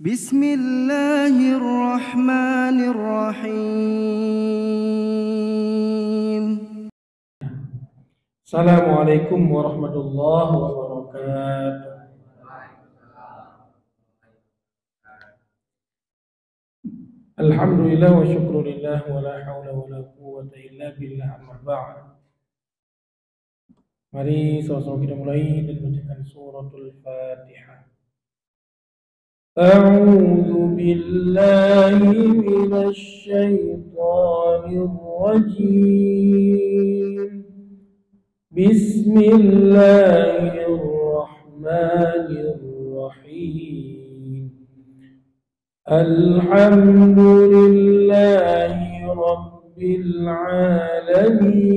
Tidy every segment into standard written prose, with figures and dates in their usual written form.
Bismillahirrahmanirrahim. Assalamualaikum warahmatullahi wabarakatuh. Alhamdulillah wa syukrulillah wa la hawla wa la quwwata illa billah, amma ba'd. Mari sama-sama kita mulai dan bacakan suratul Fatihah. A'udzu billahi minasy syaithanir rajim. Bismillahirrahmanirrahim. Alhamdulillahi rabbil alamin.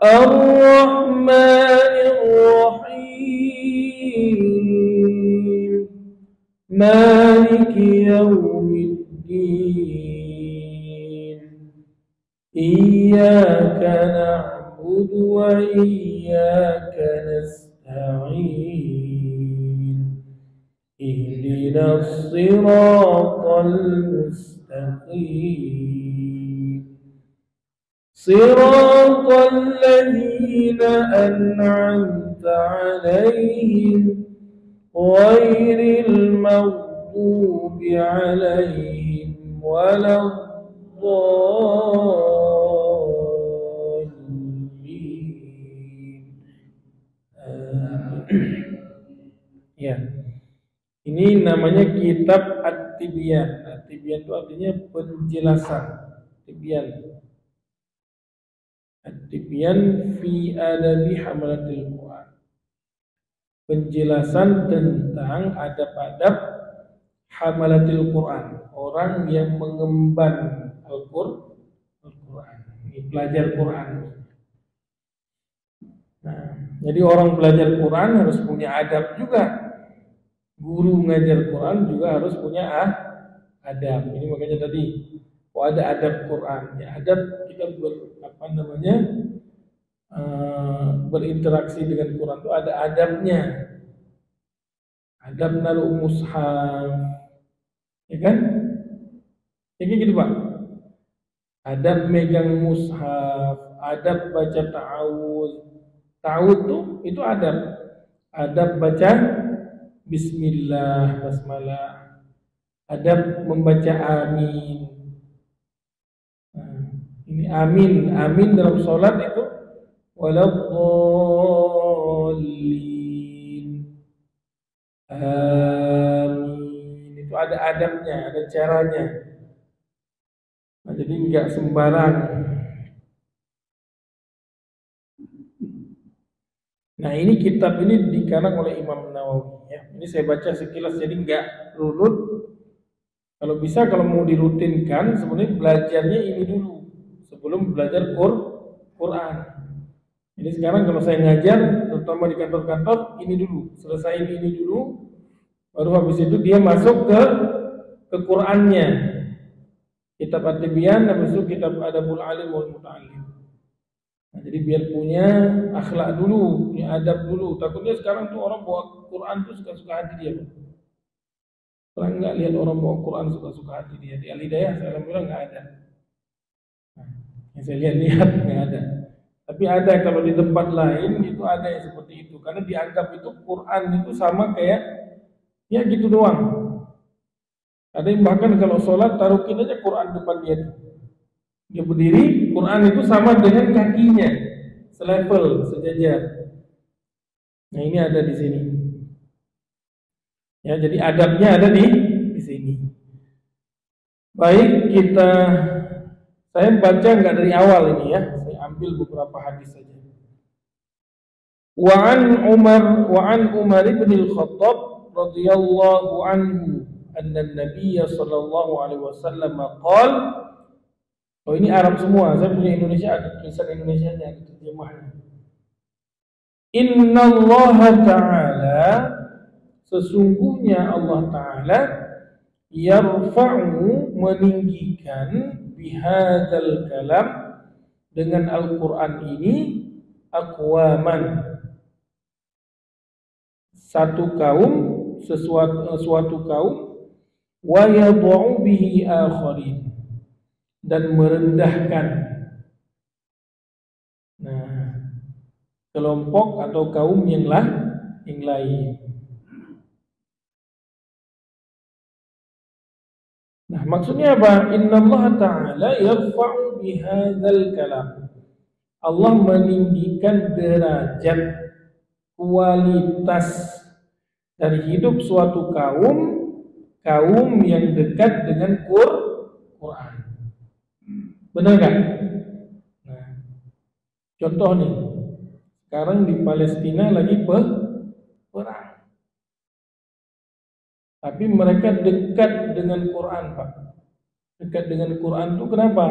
Ar-Rahmanir Rahim. Maliki yaumiddin. Iyyaka na'budu wa iyyaka nasta'in. Ihdinas siratal mustaqim. Siratal ladzina an'amta 'alaihim ghairil maghdubi 'alaihim waladdallin. Ya. Ini namanya kitab At-Tibyan. At-Tibyan itu artinya penjelasan. Tibyan. At-Tibyan fi adabi hamalatil Quran. Penjelasan tentang adab-adab hamalatil Quran, orang yang mengemban Al-Quran. Ini pelajar Quran. Nah, jadi orang belajar Quran harus punya adab juga. Guru mengajar Quran juga harus punya adab. Ini makanya tadi ada adab Quran. Ya, adab kita berinteraksi dengan Quran itu ada adabnya. Adab naruh mushaf, ya kan? Ya gitu Pak. Adab megang mushaf, adab baca ta'awudz. Ta'awudz tuh itu adab. Adab baca Bismillah, basmalah. Adab membaca amin. Nah, ini amin. Amin dalam sholat itu waladdallin. Amin. Itu ada adabnya, ada caranya. Nah, jadi enggak sembarang. Nah, ini kitab ini dikarang oleh Imam Nawawi. Ya, ini saya baca sekilas jadi enggak runut. Kalau bisa, kalau mau dirutinkan, sebenarnya belajarnya ini dulu sebelum belajar Quran. Jadi sekarang kalau saya ngajar, terutama di kantor-kantor, ini dulu, selesai ini dulu, baru habis itu dia masuk ke Qurannya. Kitab At-Tibyan, habis itu kitab Adabul Alim wal Muta'allim. Nah, jadi biar punya akhlak dulu, punya adab dulu. Takutnya sekarang tuh orang bawa Quran tuh suka-suka hati dia. Pernah nggak lihat orang bawa Quran suka-suka hati dia? Di Al-Hidayah saya alhamdulillah nggak ada. Nah, yang saya lihat nggak ada. Tapi ada kalau di tempat lain itu ada yang seperti itu. Karena dianggap itu Quran itu sama kayak ya gitu doang. Ada yang bahkan kalau sholat taruhin aja Quran depan dia tuh. Dia berdiri, Quran itu sama dengan kakinya, selevel, sejajar. Nah, ini ada di sini. Ya, jadi adabnya ada di sini. Baik, saya baca nggak dari awal ini ya. Saya ambil beberapa hadis saja. Wa an Umar bin Al-Khattab radhiyallahu anhu anna an-nabiy sallallahu alaihi wasallam qala. Oh, ini Arab semua. Saya punya Indonesia, ada tulisan Indonesianya, ada terjemahnya. Inna Allah Ta'ala, sesungguhnya Allah Ta'ala yarfa'u, meninggikan bihadzal kalam, dengan Al-Quran ini, aqwaman, satu kaum, suatu kaum, wa yad'u bihi akharin, dan merendahkan kelompok atau kaum yang lain. Nah, maksudnya apa? Innallaha ta'ala yarfa'u bihadzal kalam. Allah meninggikan derajat kualitas dari hidup suatu kaum yang dekat dengan Quran. Benar kan? Nah, contoh nih, sekarang di Palestina lagi perang. Tapi mereka dekat dengan Quran, Pak. Dekat dengan Quran itu kenapa?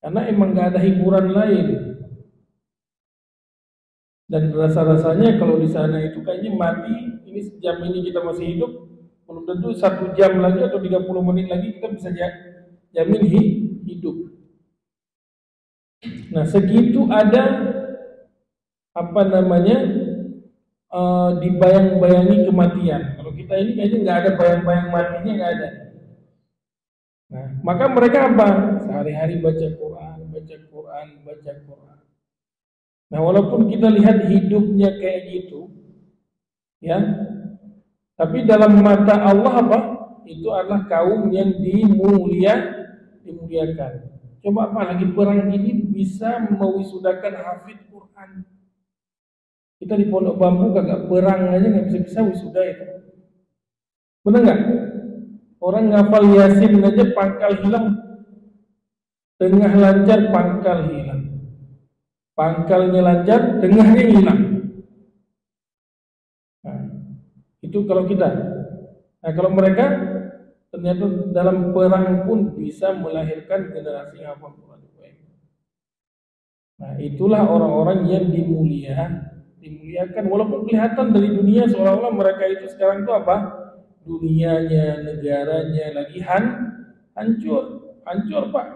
Karena emang gak ada hiburan lain. Dan rasa-rasanya kalau di sana itu kayaknya mati, ini sejam ini kita masih hidup, belum tentu 1 jam lagi atau 30 menit lagi kita bisa jamin hidup. Nah, segitu ada dibayang-bayangi kematian. Kalau kita ini kayaknya nggak ada bayang-bayang matinya, nggak ada. Nah, maka mereka apa? Sehari-hari baca Quran. Nah, walaupun kita lihat hidupnya kayak gitu, ya, tapi dalam mata Allah apa? Itu adalah kaum yang dimuliakan. Coba apalagi perang ini bisa mewisudakan hafid Quran. Kita di Pondok Bambu kagak perang aja nggak bisa wisuda itu. Benar nggak? Orang ngafal Yasin aja pangkal hilang, tengah lancar pangkal hilang, pangkalnya lancar, tengahnya hilang. Nah, itu kalau kita. Nah, kalau mereka ternyata dalam perang pun bisa melahirkan generasi yang hafal Quran. Nah, itulah orang-orang yang dimuliakan, walaupun kelihatan dari dunia seolah-olah mereka itu sekarang itu apa? Dunianya, negaranya lagi hancur Pak.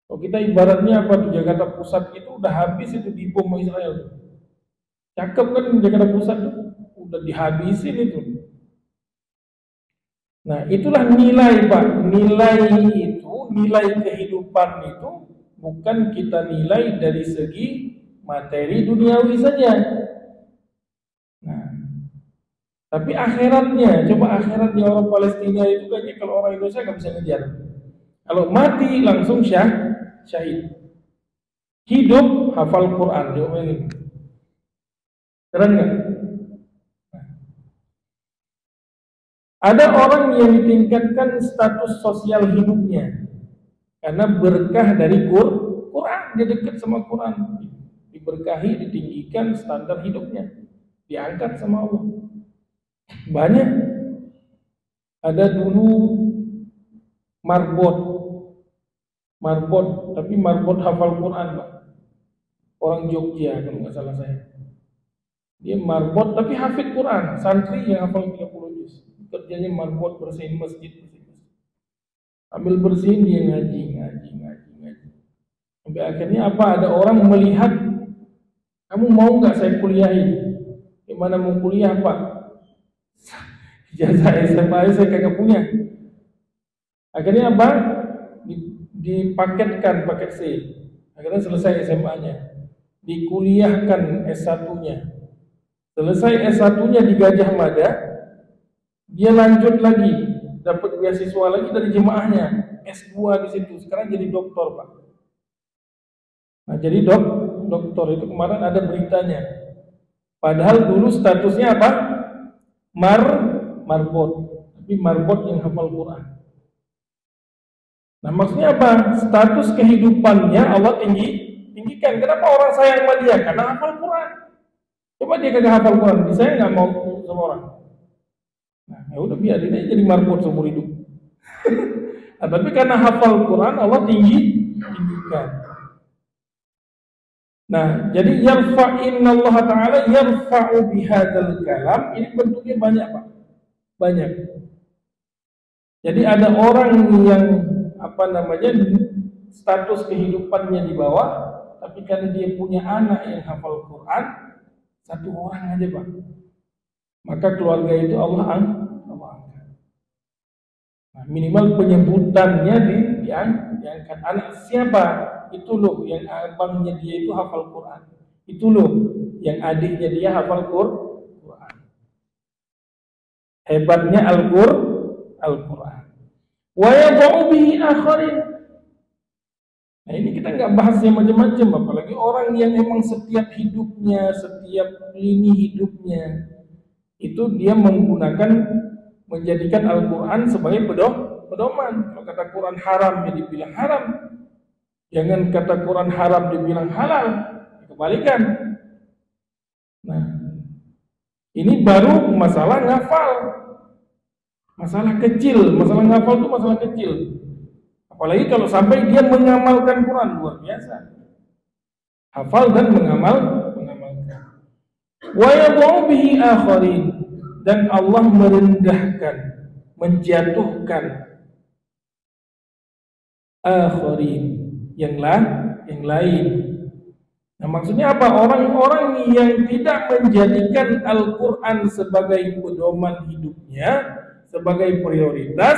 Kalau kita ibaratnya apa tuh, Jakarta Pusat itu udah habis itu dibom Israel. Cakep kan Jakarta Pusat tuh, udah dihabisin itu. Nah, itulah nilai Pak. Nilai kehidupan itu bukan kita nilai dari segi materi duniawi saja. Nah, tapi akhiratnya, coba akhiratnya orang Palestina itu kayaknya kalau orang Indonesia nggak bisa ngejar. Kalau mati langsung syahid. Hidup hafal Quran, coba ini. Keren nggak? Ada orang yang ditingkatkan status sosial hidupnya karena berkah dari Quran, dia dekat sama Quran, diberkahi, ditinggikan standar hidupnya, diangkat sama Allah. Banyak. Ada dulu marbot, tapi marbot hafal Quran, Pak. Orang Jogja kalau nggak salah saya. Dia marbot tapi hafid Quran, santri yang hafal 30 juz. Kerjanya marbot, bersihin masjid. Ambil bersihin dia ngaji. Sampai akhirnya apa? Ada orang melihat, kamu mau nggak saya kuliahin? Gimana mau kuliah Pak? Ijazah SMA saya kagak punya. Akhirnya apa? Dipaketkan paket C. Akhirnya selesai SMA-nya. Dikuliahkan S1-nya. Selesai S1-nya di Gajah Mada, dia lanjut lagi, dapat beasiswa lagi dari jemaahnya, S2 di situ. Sekarang jadi doktor, Pak. Nah, jadi doktor itu kemarin ada beritanya. Padahal dulu statusnya apa? Marbot, tapi marbot yang hafal Quran. Nah, maksudnya apa? Status kehidupannya Allah tinggikan. Kenapa orang sayang sama dia? Karena hafal Quran. Coba dia kagak hafal Quran, saya nggak mau sama orang. Nah, ya udah biarin aja jadi marbot seumur hidup. Nah, tapi karena hafal Quran Allah tinggikan. Nah, jadi Allah Ta'ala yarfa'u bihadzal kalam, ini bentuknya banyak, Pak. Banyak. Jadi ada orang yang status kehidupannya di bawah, tapi karena dia punya anak yang hafal Quran, 1 orang aja, Pak. maka keluarga itu Allah angkat. Nah, minimal penyebutannya diangkat. Anak siapa? Itu loh yang abangnya dia itu hafal Quran. Itu loh yang adiknya dia hafal Quran. Hebatnya Al-Quran. Wa yad'u bihi akharin. Nah, ini kita nggak bahas yang macam-macam, apalagi orang yang emang setiap hidupnya, setiap lini hidupnya itu dia menjadikan Al-Quran sebagai pedoman. Kalau kata Quran haram ya dibilang haram, jangan kata Quran haram dibilang halal, kebalikan. Nah, ini baru masalah ngafal, masalah kecil. Masalah ngafal itu masalah kecil, apalagi kalau sampai dia mengamalkan Quran, luar biasa. Hafal dan mengamalkan. Wa yad'u bihi akharin, dan Allah merendahkan, menjatuhkan akharin yang lain. Nah, maksudnya apa? Orang-orang yang tidak menjadikan Al-Quran sebagai pedoman hidupnya, sebagai prioritas,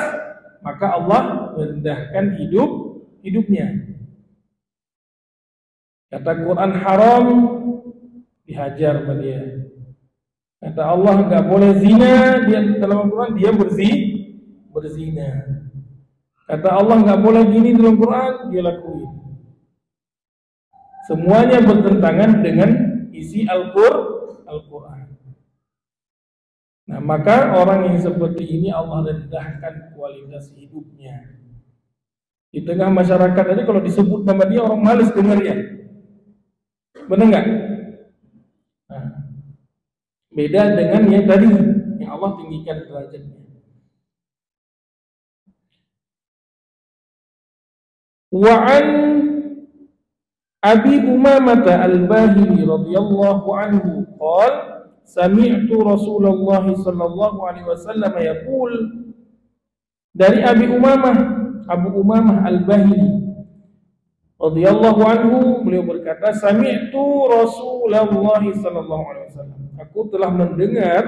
maka Allah merendahkan hidupnya. Kata Quran haram, dihajar sama dia. Kata Allah nggak boleh zina, dia dalam Al-Quran dia berzina. Kata Allah nggak boleh gini dalam Quran, dia lakuin. Semuanya bertentangan dengan isi Al-Quran. Nah, maka orang yang seperti ini Allah rendahkan kualitas hidupnya. Di tengah masyarakat aja kalau disebut nama dia orang malas dengarnya. Benar nggak? Nah, beda dengan yang tadi, yang Allah tinggikan derajatnya. Wa'an Abi Umamah al-Bahili radhiyallahu anhu qala sami'tu Rasulullah sallallahu alaihi wasallam yaqul, dari Abi Umamah, Abu Umamah al-Bahili radhiyallahu anhu, beliau berkata, sami'tu Rasulullah sallallahu alaihi wasallam, aku telah mendengar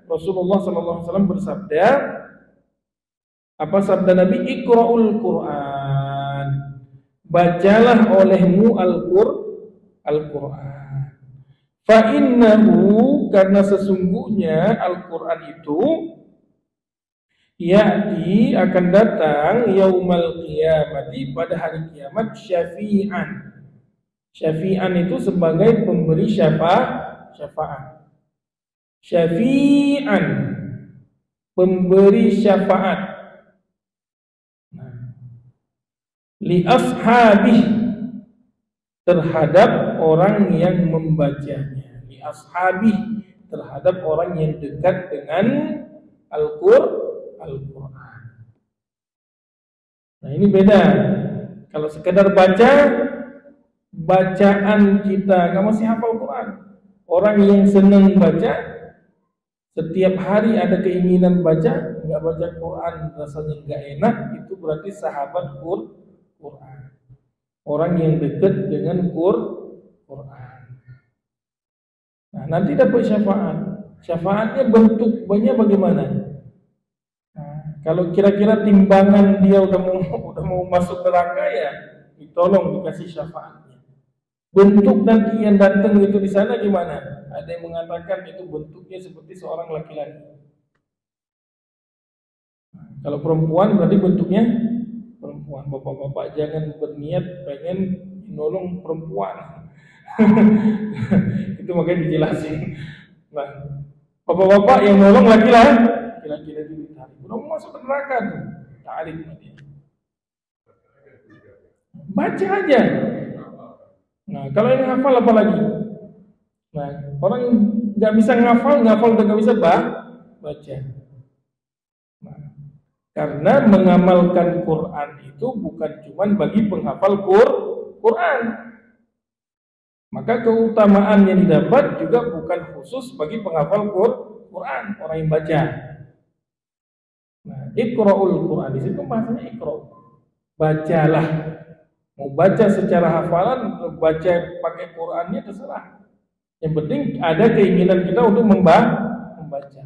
Rasulullah sallallahu alaihi wasallam bersabda. Apa sabda Nabi? Iqra'ul Qur'an, bacalah olehmu Al-Quran. Fa innahu, karena sesungguhnya Al-Quran itu ya'ti, akan datang yaumal qiyamati, pada hari kiamat, syafi'an. Syafi'an itu sebagai pemberi syafaat. Syafi'an, pemberi syafaat. Li ashabih, terhadap orang yang membacanya. Li ashabih, terhadap orang yang dekat dengan Al-Quran. Nah, ini beda. Kalau sekedar baca, bacaan kita nggak mesti hafal Quran. Orang yang senang baca, setiap hari ada keinginan baca, nggak baca Quran rasanya nggak enak, itu berarti sahabat Quran. Orang yang dekat dengan Quran. Nah, nanti dapat syafaat. Syafaatnya bentuknya bagaimana? Nah, kalau kira-kira timbangan dia udah mau masuk neraka, ya ditolong dikasih syafaatnya. Bentuk nanti yang datang itu di sana gimana? Ada yang mengatakan itu bentuknya seperti seorang laki-laki. Nah, kalau perempuan berarti bentuknya perempuan. Bapak-bapak jangan berniat pengen nolong perempuan. Itu makanya dijelasin. Nah, bapak-bapak yang nolong laki-laki itu ditarik. Udah mau masuk neraka tuh. Tarik dia. Baca aja. Nah, kalau yang hafal apa lagi? Nah, orang nggak bisa ngafal dan nggak bisa baca. Nah, karena mengamalkan Quran itu bukan cuma bagi penghafal Quran. Maka keutamaan yang didapat juga bukan khusus bagi penghafal Quran, orang yang baca. Nah, Iqra'ul Quran, di situ bahasanya Iqra'. Bacalah. Mau baca secara hafalan, baca pakai Qurannya terserah. Yang penting ada keinginan kita untuk membaca. membaca.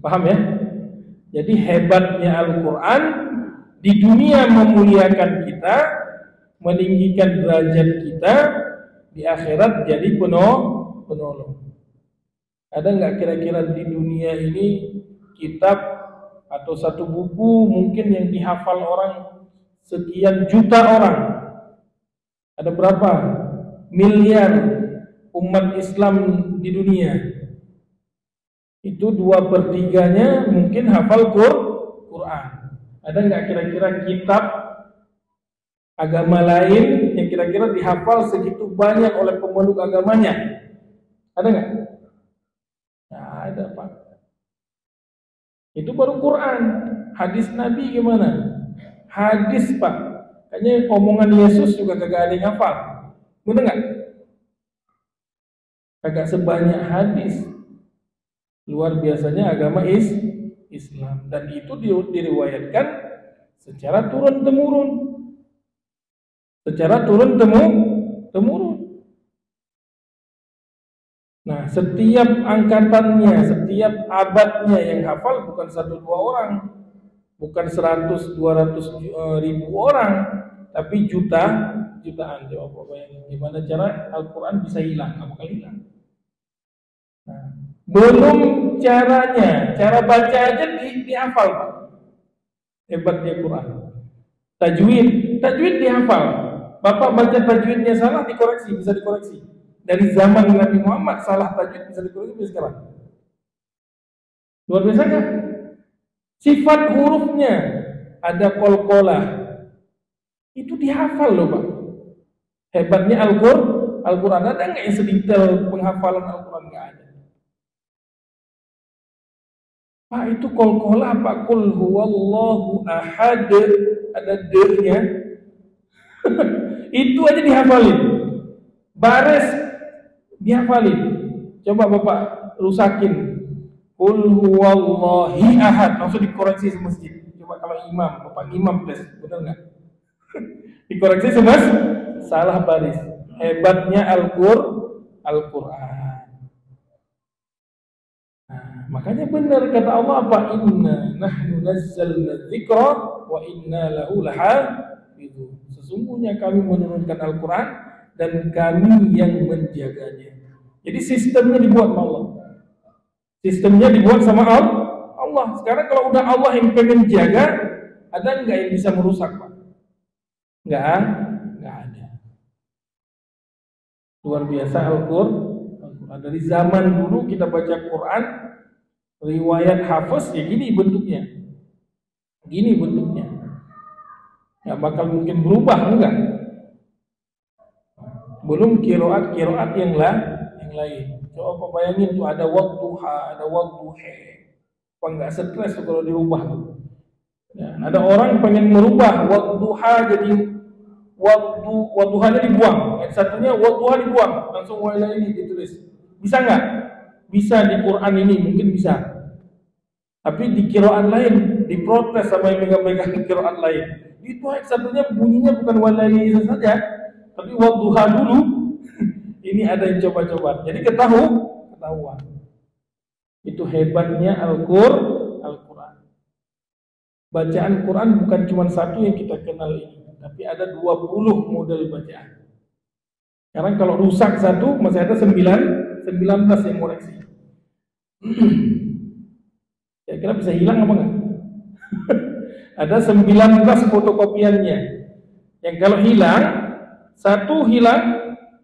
Paham ya? Jadi hebatnya Al-Quran di dunia memuliakan kita, meninggikan derajat kita, di akhirat jadi penolong. Ada nggak kira-kira di dunia ini kitab atau satu buku mungkin yang dihafal orang sekian juta orang? Ada berapa miliar umat Islam di dunia? Itu 2/3-nya mungkin hafal Quran. Ada nggak kira-kira kitab agama lain yang kira-kira dihafal segitu banyak oleh pemeluk agamanya? Ada nggak? Nah, ada Pak. Itu baru Quran. Hadis Nabi gimana? Hadis Pak. Kayaknya omongan Yesus juga kagak ada yang hafal. Bener nggak? Kagak sebanyak hadis. Luar biasanya agama Islam, dan itu diriwayatkan secara turun temurun. Nah, setiap angkatannya, setiap abadnya yang hafal bukan 1-2 orang, bukan 100-200 ribu orang, tapi jutaan. Coba bayangin gimana cara Al-Quran bisa hilang, nggak bakal hilang. Nah, belum caranya, cara baca aja dihafal Pak. Hebatnya Quran. Tajwid dihafal. Bapak baca tajwidnya salah dikoreksi, bisa dikoreksi. Dari zaman Nabi Muhammad salah tajwid bisa dikoreksi sekarang. Luar biasa kan? Sifat hurufnya ada qalqalah. Itu dihafal loh Pak. Hebatnya Al-Quran. Ada nggak yang sedetail penghafalan Al-Quran? Nggak ada. Pak, itu qalqalah Pak, qul huwallahu ahad, ada D-nya. Itu aja dihafalin. Baris dihafalin. Coba Bapak rusakin. Qul huwallahi ahad, langsung dikoreksi semesjid. Coba kalau imam, Bapak imam please, benar enggak? Dikoreksi semesjid, salah baris. Hebatnya Al-Quran. Makanya benar kata Allah apa? Inna nahnu nazzalna dzikra wa inna lahu lahafizun. Sesungguhnya kami menurunkan Al-Quran dan kami yang menjaganya. Jadi sistemnya dibuat sama Allah. Sistemnya dibuat sama Allah. Sekarang kalau udah Allah yang pengen jaga, ada nggak yang bisa merusak Pak? Nggak ada. Luar biasa Al-Quran. Dari zaman dulu kita baca Quran, riwayat hafaz ya gini bentuknya. Nggak bakal mungkin berubah, enggak. Belum kiroat yang lain. Coba bayangin tuh ada wadduha, ada wadduhe. Apa nggak stres tuh kalau dirubah? Ya, ada orang pengen merubah wadduha jadi wadduhanya dibuang. Yang satunya wadduha dibuang, langsung wala ini ditulis. Bisa nggak? Bisa di Quran ini mungkin bisa. Tapi di kiroat lain diprotes sama yang megang-megang kiroat lain. Itu ayat satunya bunyinya bukan walai saja, tapi wadduha dulu. Ini ada yang coba-coba. Jadi ketahuan. Itu hebatnya Al-Quran. Bacaan Quran bukan cuma satu yang kita kenal ini, tapi ada 20 model bacaan. Sekarang kalau rusak satu, masih ada 19 yang koreksi. Kira-kira bisa hilang apa enggak? Ada 19 fotokopiannya. Yang kalau hilang,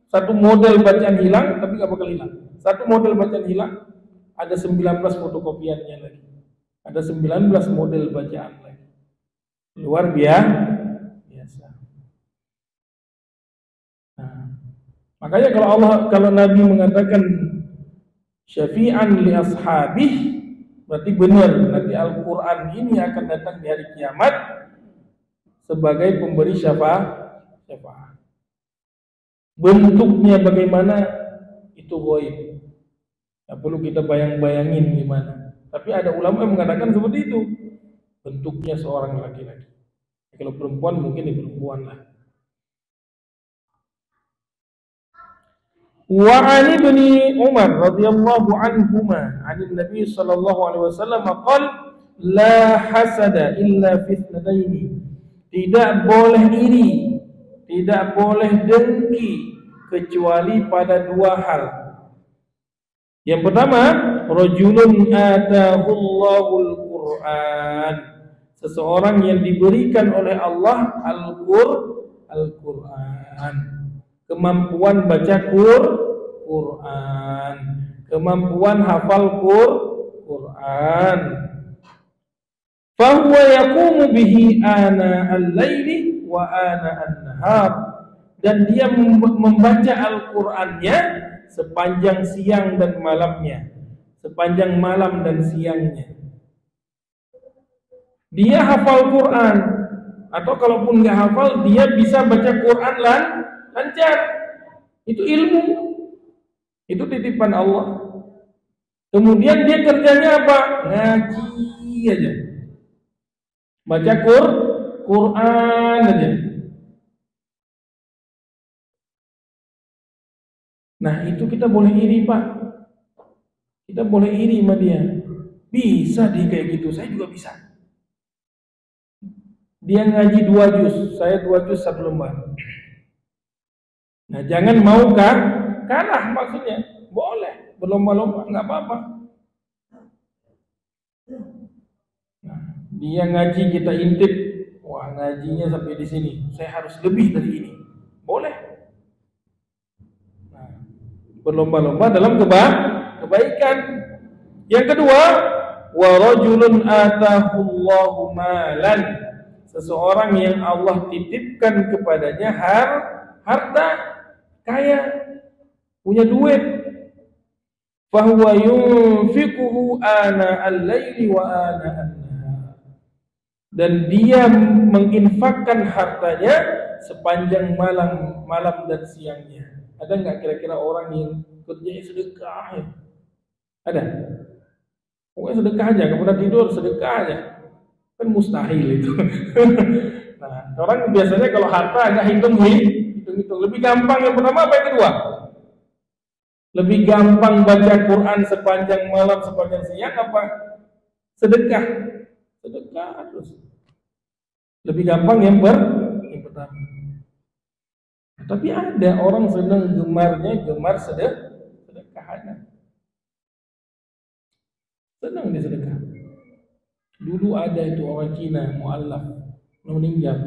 satu model bacaan hilang, tapi nggak bakal hilang. Satu model bacaan hilang, ada 19 fotokopiannya lagi. Ada 19 model bacaan lagi. Luar biasa. Nah, makanya kalau Nabi mengatakan syafi'an li ashabih, berarti benar nanti Al-Quran ini akan datang di hari kiamat sebagai pemberi syafaat. Bentuknya bagaimana itu ghaib. Tidak perlu kita bayangin gimana. Tapi ada ulama yang mengatakan seperti itu. Bentuknya seorang laki-laki. Kalau perempuan mungkin perempuan lah. Wa an ibni Umar radhiyallahu anhuma 'anil Nabi sallallahu alaihi wasallam qala la hasada illa fi ithnataini. Tidak boleh iri, tidak boleh dengki kecuali pada dua hal. Yang pertama, rajulun atahullahul Qur'an. Seseorang yang diberikan oleh Allah Al-Qur'an. Kemampuan baca Qur'an, kemampuan hafal Qur'an. Fahuwa yaqumu bihi ana al-laili wa ana an-nahar. Dan dia membaca Al-Qur'annya sepanjang siang dan malamnya, sepanjang malam dan siangnya. Dia hafal Quran, atau kalaupun nggak hafal, dia bisa baca Quran lancar. Itu ilmu, itu titipan Allah. Kemudian dia kerjanya apa? Ngaji aja, baca Quran aja. Nah itu kita boleh iri Pak, kita boleh iri sama dia. Bisa dia kayak gitu, saya juga bisa. Dia ngaji 2 juz, saya 2 juz 1 lembar. Nah jangan mau kalah maksudnya. Boleh berlomba-lomba, nggak apa-apa. Nah, dia ngaji kita intip, wah ngajinya sampai di sini, saya harus lebih dari ini. Boleh. Nah, berlomba-lomba dalam kebaikan. Yang kedua, wa rajulun atahullahu malan. Seseorang yang Allah titipkan kepadanya harta, kaya, punya duit. Fahuwa yunfiquhu ana al-laili wa ana an-nahar. Dan dia menginfakkan hartanya sepanjang malam dan siangnya. Ada nggak kira-kira orang yang kerjanya sedekah ya? Ada? Pokoknya sedekah aja, nggak pernah tidur, sedekah aja. Kan mustahil itu. Nah, orang biasanya kalau harta agak hitung. Lebih gampang yang pertama apa yang kedua? Lebih gampang baca Quran sepanjang malam, sepanjang siang apa? Sedekah. Sedekah terus. Lebih gampang yang pertama. Tapi ada orang senang gemar sedekah ada. Senang dia sedekah. Dulu ada itu orang Cina, mu'allaf, meninggal.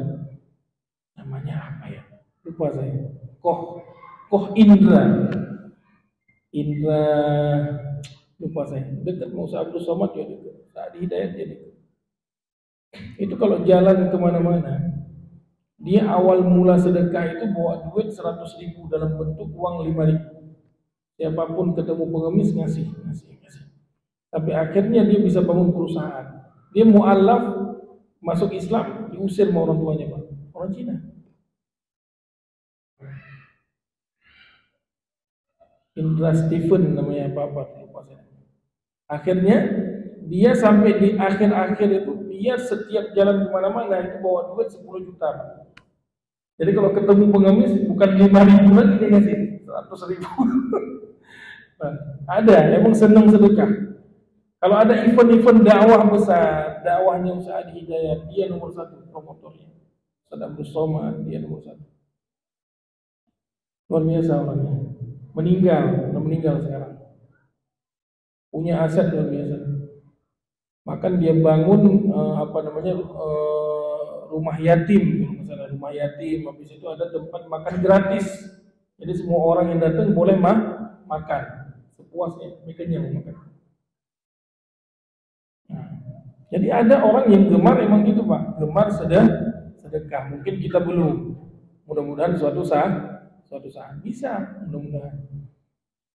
Namanya apa ya? Lupa saya. Koh Indra, lupa saya. Dekat Musa Abdul Somad ya dekat. Saat Hidayat ya dekat. Itu kalau jalan kemana-mana, dia awal mula sedekah itu bawa duit 100.000 dalam bentuk uang 5.000. Siapapun ketemu pengemis ngasih. Tapi akhirnya dia bisa bangun perusahaan. Dia mu'allaf, masuk Islam, diusir sama orang tuanya Pak. Orang Cina. Indra Stephen namanya apa lupa saya. Akhirnya dia sampai di akhir-akhir itu dia setiap jalan kemana-mana itu bawa duit 10 juta Pak. Jadi kalau ketemu pengemis bukan 5.000 lagi dia ngasih 100.000. Nah, ada emang senang sedekah. Kalau ada event-event dakwah besar, dakwahnya Ustaz Hidayat, dia nomor 1 promotornya. Ustaz Abdul Somad, dia nomor 1. Luar biasa orangnya. Meninggal sekarang. Punya aset luar biasa. Bahkan dia bangun rumah yatim, misalnya rumah yatim, habis itu ada tempat makan gratis. Jadi semua orang yang datang boleh makan sepuasnya, mereka yang makan. Jadi ada orang yang gemar emang gitu Pak, gemar sedekah. Mungkin kita belum. Mudah-mudahan suatu saat bisa, mudah-mudahan.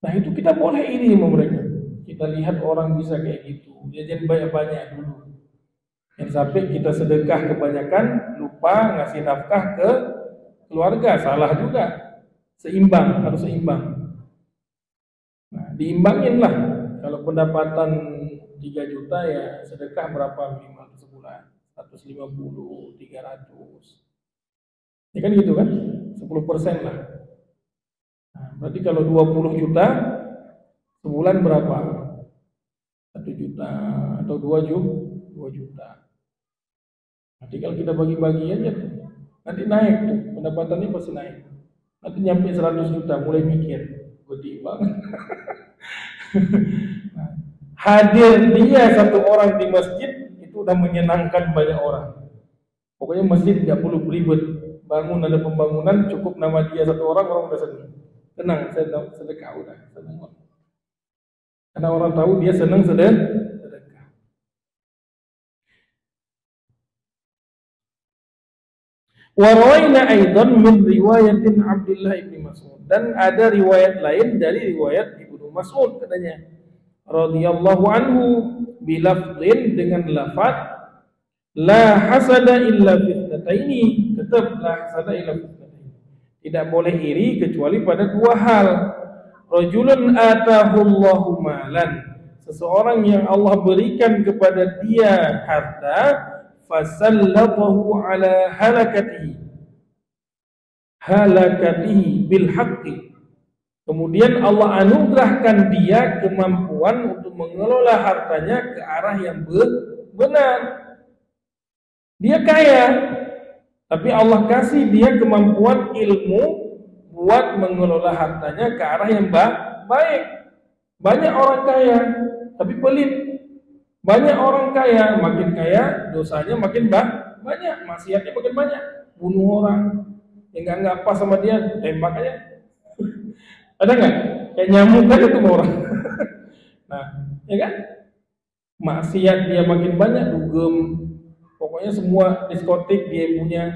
Nah itu kita boleh iri sama mereka. Kita lihat orang bisa kayak gitu, dia jangan banyak-banyak dulu. Yang sampai kita sedekah kebanyakan, lupa ngasih nafkah ke keluarga, salah juga. Harus seimbang. Nah diimbangin lah. Kalau pendapatan 3 juta ya sedekah berapa minimal sebulan? 150, 300. Ya kan gitu kan? 10% lah. Nah, Berarti kalau 20 juta sebulan berapa? 1 juta atau 2 juta. Nanti kalau kita bagi-bagi aja tuh, nanti naik tuh, pendapatannya pasti naik. Nanti nyampe 100 juta, mulai mikir, gede banget. Hadir dia satu orang di masjid itu udah menyenangkan banyak orang. Pokoknya masjid nggak perlu beribet, bangun ada pembangunan, cukup nama dia satu orang, orang udah senang. Tenang, saya sedekah udah senang. Karena orang tahu dia senang sedekah. Warawaina aidan min riwayatin Abdullah ibn Mas'ud, dan ada riwayat lain dari riwayat Ibnu Mas'ud katanya radhiyallahu anhu bilafdhin, dengan lafaz la hasada illa fitnataini, tetap la hasada illa fitnataini, tidak boleh iri kecuali pada dua hal. Rajulun atahu Allahu malan, seseorang yang Allah berikan kepada dia harta, fasallatahu ala halakatihi bil haqqi, kemudian Allah anugerahkan dia kemampuan untuk mengelola hartanya ke arah yang benar. Dia kaya, tapi Allah kasih dia kemampuan ilmu buat mengelola hartanya ke arah yang baik. Banyak orang kaya tapi pelit. Banyak orang kaya, makin kaya dosanya makin banyak, maksiatnya makin banyak. Bunuh orang yang nggak pas sama dia, tembak aja. Ada nggak? Kayak nyamuk aja tuh orang. Nah, ya kan? Maksiat dia makin banyak, dugem. Pokoknya semua diskotik dia punya.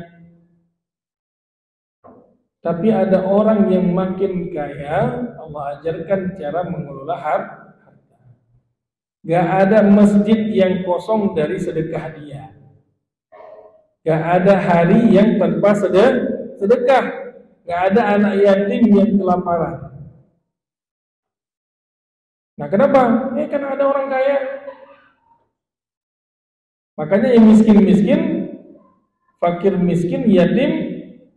Tapi ada orang yang makin kaya, Allah ajarkan cara mengelola harta. Gak ada masjid yang kosong dari sedekah dia. Gak ada hari yang tanpa sedekah. Gak ada anak yatim yang kelaparan. Nah kenapa? Karena ada orang kaya. Makanya yang miskin-miskin, fakir miskin, yatim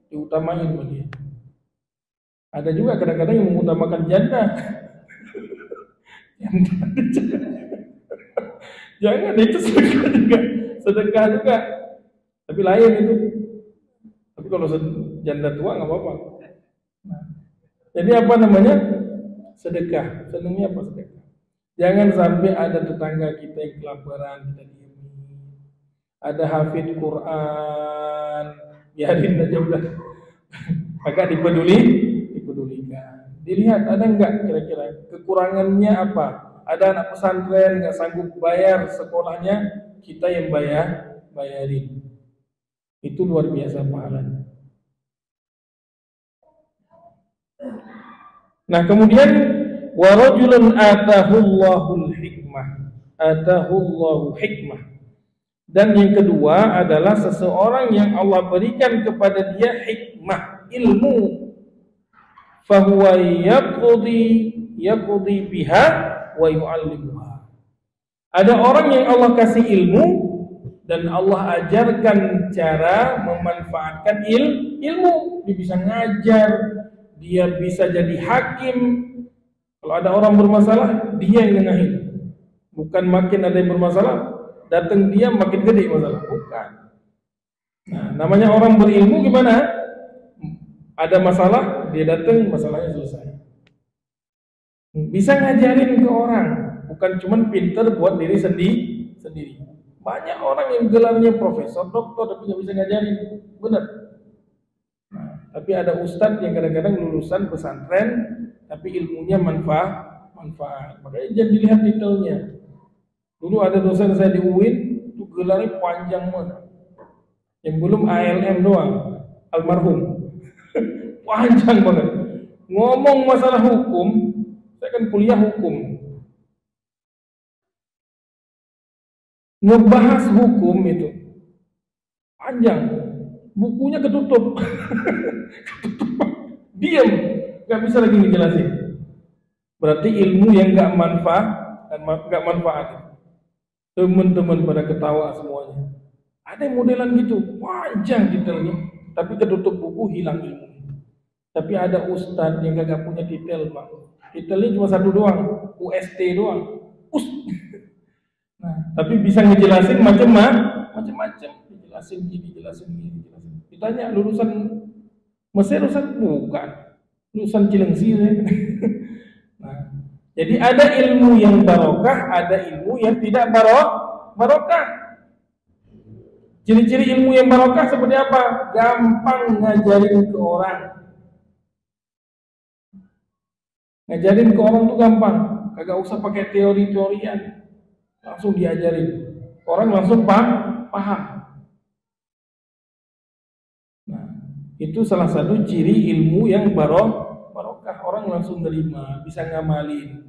diutamain buat dia. Ada juga kadang-kadang yang mengutamakan janda. Jangan, itu sedekah juga. Tapi lain itu. Tapi kalau janda tua nggak apa-apa. Nah, jadi apa namanya? Sedekah. Senangnya apa sedekah? Jangan sampai ada tetangga kita yang kelaparan, kita diam. Ada hafid Quran, biarin aja udah. Agak dipedulikan. Dilihat ada enggak kira-kira kekurangannya apa? Ada anak pesantren nggak sanggup bayar sekolahnya, kita yang bayarin. Itu luar biasa pahalanya. Nah kemudian warajulun atahullahul hikmah, dan yang kedua adalah seseorang yang Allah berikan kepada dia hikmah, ilmu, fahuwa yaqdi biha wa yu'allimuha. Ada orang yang Allah kasih ilmu dan Allah ajarkan cara memanfaatkan ilmu. Dia bisa ngajar, dia bisa jadi hakim. Kalau ada orang bermasalah, dia yang nengahin. Bukan makin ada yang bermasalah, datang dia makin gede masalah. Bukan. Nah, namanya orang berilmu gimana? Ada masalah, dia datang, masalahnya selesai. Bisa ngajarin ke orang, bukan cuma pinter buat diri sendiri. Banyak orang yang gelarnya profesor, doktor, tapi nggak bisa ngajarin, benar. Nah, tapi ada ustadz yang kadang-kadang lulusan pesantren, tapi ilmunya manfaat. Makanya jangan dilihat titelnya. Dulu ada dosen saya di UIN, itu gelarnya panjang banget. Yang belum ALM doang, almarhum. Panjang banget. Ngomong masalah hukum, saya kan kuliah hukum. Ngebahas hukum itu panjang, bukunya ketutup. Diam, nggak bisa lagi ngejelasin. Berarti ilmu yang nggak manfaat. Teman-teman pada ketawa semuanya. Ada yang modelan gitu, panjang detailnya, tapi ketutup buku, hilang ilmu. Tapi ada ustadz yang kagak punya titel, Pak. Titelnya cuma satu doang, UST doang. Ust. Nah, tapi bisa ngejelasin macam-macam. Dijelasin gini, jelasin gini, jelasin. Ditanya lulusan Mesir, Ustaz? Bukan. Lulusan Cilengsi. Nah, jadi ada ilmu yang barokah, ada ilmu yang tidak barokah. Ciri-ciri ilmu yang barokah seperti apa? Gampang ngajarin ke orang. Ngajarin ke orang tuh gampang, kagak usah pakai teori-teorian, langsung diajarin. Orang langsung paham. Nah, itu salah satu ciri ilmu yang barokah. Orang langsung nerima, bisa ngamalin.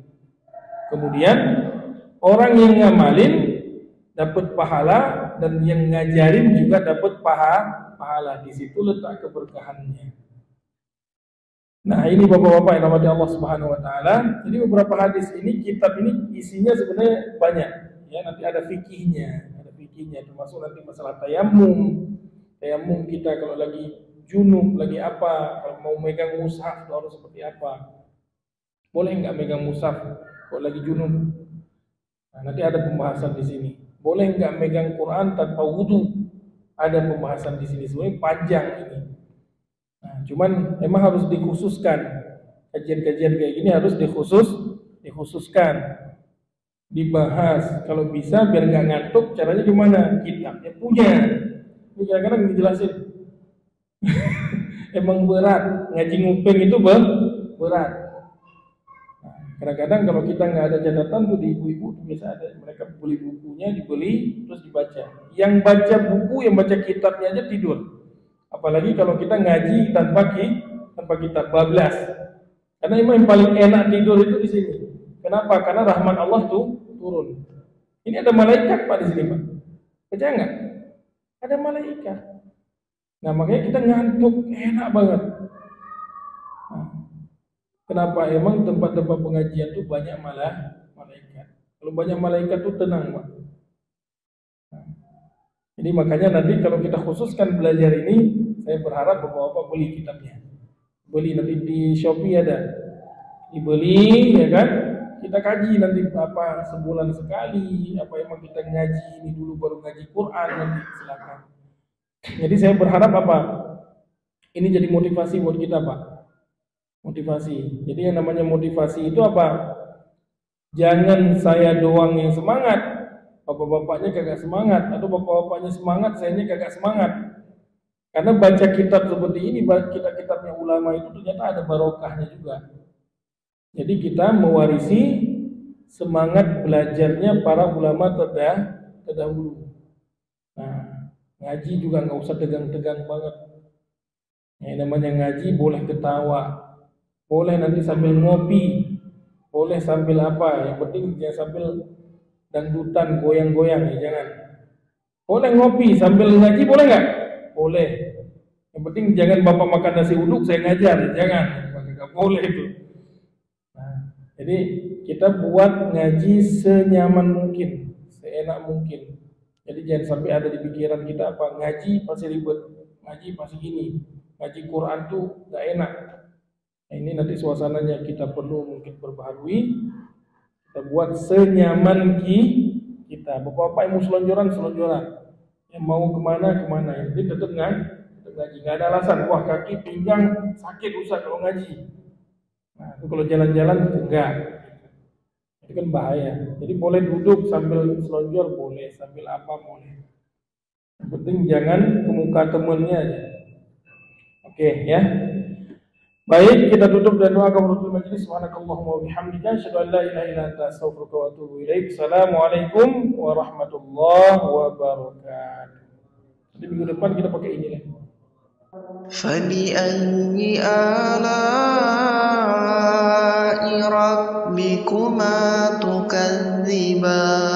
Kemudian orang yang ngamalin dapat pahala dan yang ngajarin juga dapat pahala. Di situ letak keberkahannya. Nah, ini bapak-bapak yang namanya Allah Subhanahu wa taala. Jadi beberapa hadis ini, kitab ini isinya sebenarnya banyak. Ya, nanti ada fikihnya, termasuk nanti masalah tayamum. Tayamum kita kalau lagi junub, lagi apa, kalau mau megang mushaf itu harus seperti apa. Boleh enggak megang mushaf kalau lagi junub? Nah, nanti ada pembahasan di sini. Boleh enggak megang Quran tanpa wudu? Ada pembahasan di sini. Sebenarnya panjang ini. Nah, cuman emang harus dikhususkan, kajian-kajian kayak gini harus dikhususkan, dibahas. Kalau bisa biar nggak ngantuk, caranya gimana? Kitabnya punya. Ini kadang-kadang dijelasin. Emang berat, ngaji nguping itu berat. Nah, kadang-kadang kalau kita nggak ada catatan tuh di ibu-ibu tuh biasa ada, mereka beli bukunya, dibeli terus dibaca. Yang baca buku, yang baca kitabnya aja tidur. Apalagi kalau kita ngaji tanpa kitab, bablas. Karena yang paling enak tidur itu di sini. Kenapa? Karena rahmat Allah tuh turun. Ini ada malaikat Pak di sini, Pak. Percaya nggak? Ada malaikat. Nah, makanya kita ngantuk enak banget. Nah, kenapa? Emang tempat-tempat pengajian tuh banyak malaikat. Kalau banyak malaikat tuh tenang, Pak. Nah, jadi makanya nanti kalau kita khususkan belajar ini, saya berharap bapak-bapak beli kitabnya. Beli nanti di Shopee ada. Dibeli, ya kan? Kita kaji nanti apa sebulan sekali, apa emang kita ngaji ini dulu baru ngaji Quran nanti silakan. Jadi saya berharap apa? Ini jadi motivasi buat kita, Pak. Motivasi. Jadi yang namanya motivasi itu apa? Jangan saya doang yang semangat, bapak-bapaknya kagak semangat, atau bapak-bapaknya semangat, sayanya kagak semangat. Karena baca kitab seperti ini, kitab-kitabnya ulama itu ternyata ada barokahnya juga. Jadi kita mewarisi semangat belajarnya para ulama terdahulu. Nah, ngaji juga nggak usah tegang-tegang banget. Yang namanya ngaji boleh ketawa, boleh nanti sambil ngopi, boleh sambil apa, yang penting jangan sambil dangdutan goyang-goyang ya, jangan. Boleh ngopi sambil ngaji, boleh nggak? Boleh. Yang penting jangan bapak makan nasi uduk saya ngajar, jangan. Nggak boleh itu. Nah, jadi kita buat ngaji senyaman mungkin, seenak mungkin. Jadi jangan sampai ada di pikiran kita apa ngaji pasti ribet, ngaji pasti gini, ngaji Quran tuh nggak enak. Nah, ini nanti suasananya kita perlu mungkin perbaharui. Kita buat senyaman kita. Bapak-bapak yang mau selonjoran, yang mau kemana, yang penting tetap ngaji. Nggak ada alasan, wah kaki pinggang sakit Ustaz kalau ngaji. Nah, itu kalau jalan-jalan enggak. Itu kan bahaya. Jadi boleh duduk sambil selonjor, boleh sambil apa boleh. Yang penting jangan ke muka temennya aja. Oke ya. Baik, kita tutup dan doa kafaratul majlis. Subhanakallahumma wa bihamdika asyhadu an la ilaha illa anta astaghfiruka wa atubu ilaik. Assalamualaikum warahmatullahi wabarakatuh. Jadi minggu depan kita pakai ini lagi. فبأي آلاء ربكما تكذبان